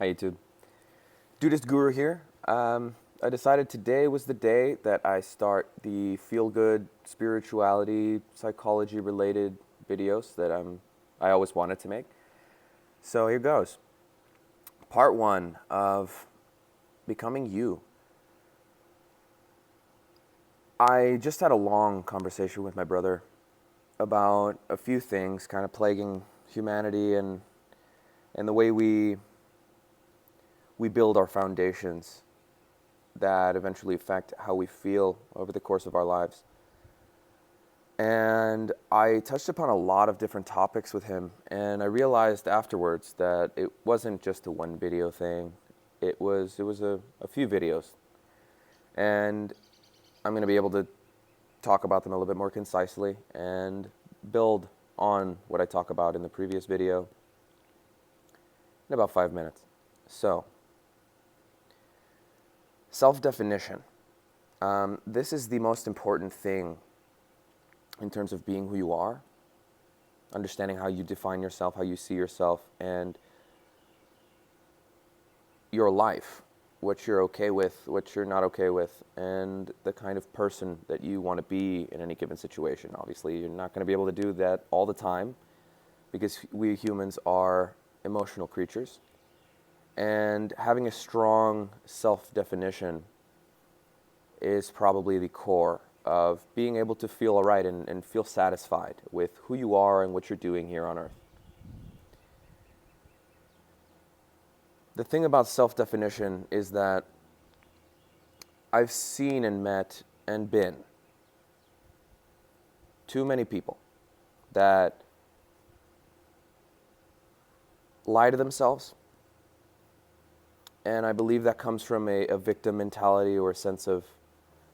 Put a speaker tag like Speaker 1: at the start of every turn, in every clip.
Speaker 1: Hi YouTube. Dudist Guru here. I decided today was the day that I start the feel-good, spirituality, psychology-related videos that I always wanted to make. So here goes. Part 1 of becoming you. I just had a long conversation with my brother about a few things kind of plaguing humanity and the way we build our foundations that eventually affect how we feel over the course of our lives. And I touched upon a lot of different topics with him, and I realized afterwards that it wasn't just a one video thing. It was a few videos. And I'm going to be able to talk about them a little bit more concisely and build on what I talk about in the previous video in about 5 minutes. So, self-definition. This is the most important thing in terms of being who you are, understanding how you define yourself, how you see yourself, and your life, what you're okay with, what you're not okay with, and the kind of person that you want to be in any given situation. Obviously, you're not going to be able to do that all the time because we humans are emotional creatures. And having a strong self-definition is probably the core of being able to feel all right and feel satisfied with who you are and what you're doing here on Earth. The thing about self-definition is that I've seen and met and been too many people that lie to themselves. And I believe that comes from a victim mentality or a sense of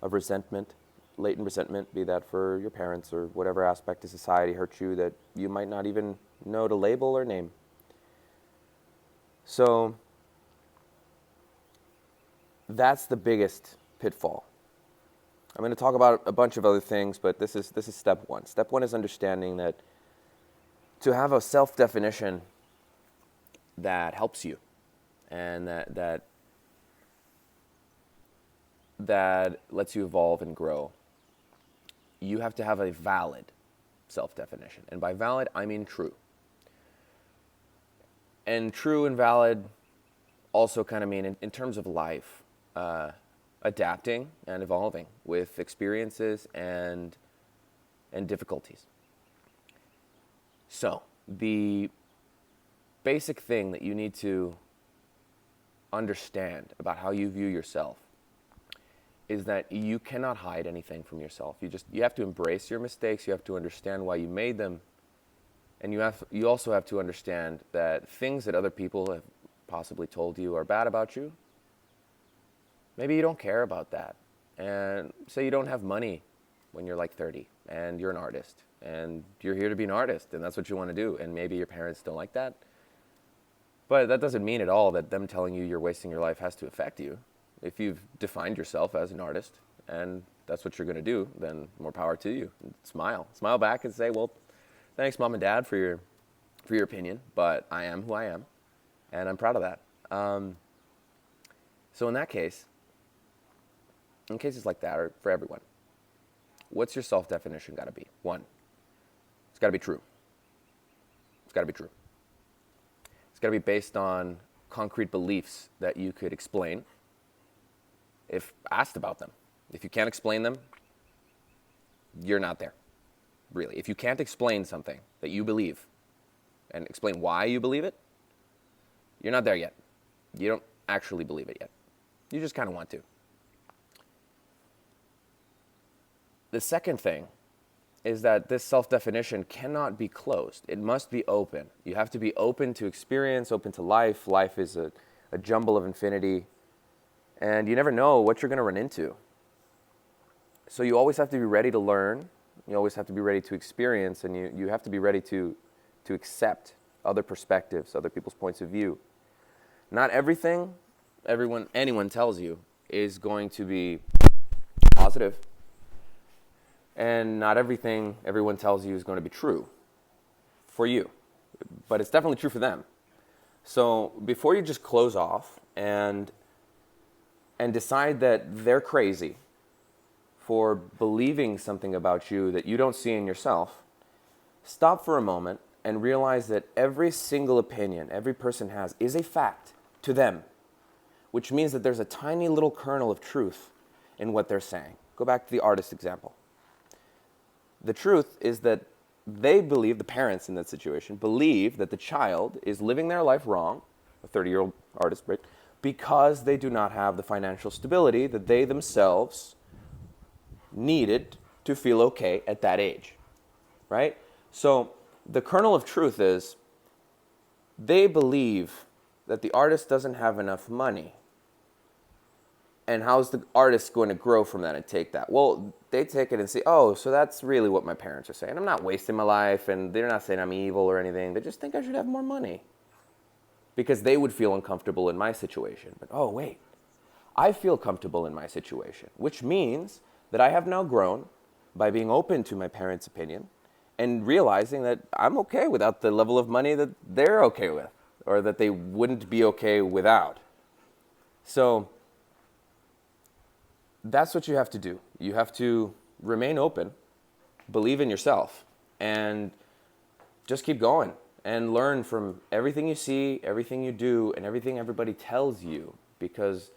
Speaker 1: resentment, latent resentment, be that for your parents or whatever aspect of society hurt you that you might not even know to label or name. So that's the biggest pitfall. I'm going to talk about a bunch of other things, but this is step one. Step one is understanding that to have a self-definition that helps you and that lets you evolve and grow, you have to have a valid self-definition. And by valid, I mean true. And true and valid also kind of mean in terms of life, adapting and evolving with experiences and difficulties. So the basic thing that you need to understand about how you view yourself is that you cannot hide anything from yourself. You have to embrace your mistakes. You have to understand why you made them. And you also have to understand that things that other people have possibly told you are bad about you, maybe you don't care about that. And say you don't have money when you're like 30 and you're an artist and you're here to be an artist and that's what you want to do. And maybe your parents don't like that. But that doesn't mean at all that them telling you you're wasting your life has to affect you. If you've defined yourself as an artist and that's what you're going to do, then more power to you. Smile back and say, well, thanks, Mom and Dad, for your opinion, but I am who I am, and I'm proud of that. So in that case, in cases like that, or for everyone, what's your self-definition got to be? 1, it's got to be true. It's got to be true. It's got to be based on concrete beliefs that you could explain if asked about them. If you can't explain them, you're not there, really. If you can't explain something that you believe and explain why you believe it, you're not there yet. You don't actually believe it yet. You just kind of want to. The second thing is that this self-definition cannot be closed. It must be open. You have to be open to experience, open to life. Life is a jumble of infinity, and you never know what you're going to run into. So you always have to be ready to learn. You always have to be ready to experience, and you have to be ready to accept other perspectives, other people's points of view. Not everything anyone tells you is going to be positive. And not everything everyone tells you is going to be true for you. But it's definitely true for them. So before you just close off and decide that they're crazy for believing something about you that you don't see in yourself, stop for a moment and realize that every single opinion every person has is a fact to them, which means that there's a tiny little kernel of truth in what they're saying. Go back to the artist example. The truth is that they believe, the parents in that situation, believe that the child is living their life wrong, a 30-year-old artist, right, because they do not have the financial stability that they themselves needed to feel okay at that age, right? So the kernel of truth is they believe that the artist doesn't have enough money. And how's the artist going to grow from that and take that? Well, they take it and say, oh, so that's really what my parents are saying. I'm not wasting my life, and they're not saying I'm evil or anything. They just think I should have more money because they would feel uncomfortable in my situation. But oh, wait, I feel comfortable in my situation, which means that I have now grown by being open to my parents' opinion and realizing that I'm okay without the level of money that they're okay with or that they wouldn't be okay without. So that's what you have to do. You have to remain open, believe in yourself, and just keep going and learn from everything you see, everything you do, and everything everybody tells you, because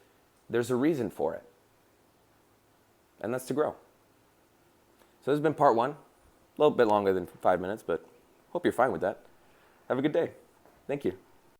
Speaker 1: there's a reason for it. And that's to grow. So this has been part 1. A little bit longer than 5 minutes, but hope you're fine with that. Have a good day. Thank you.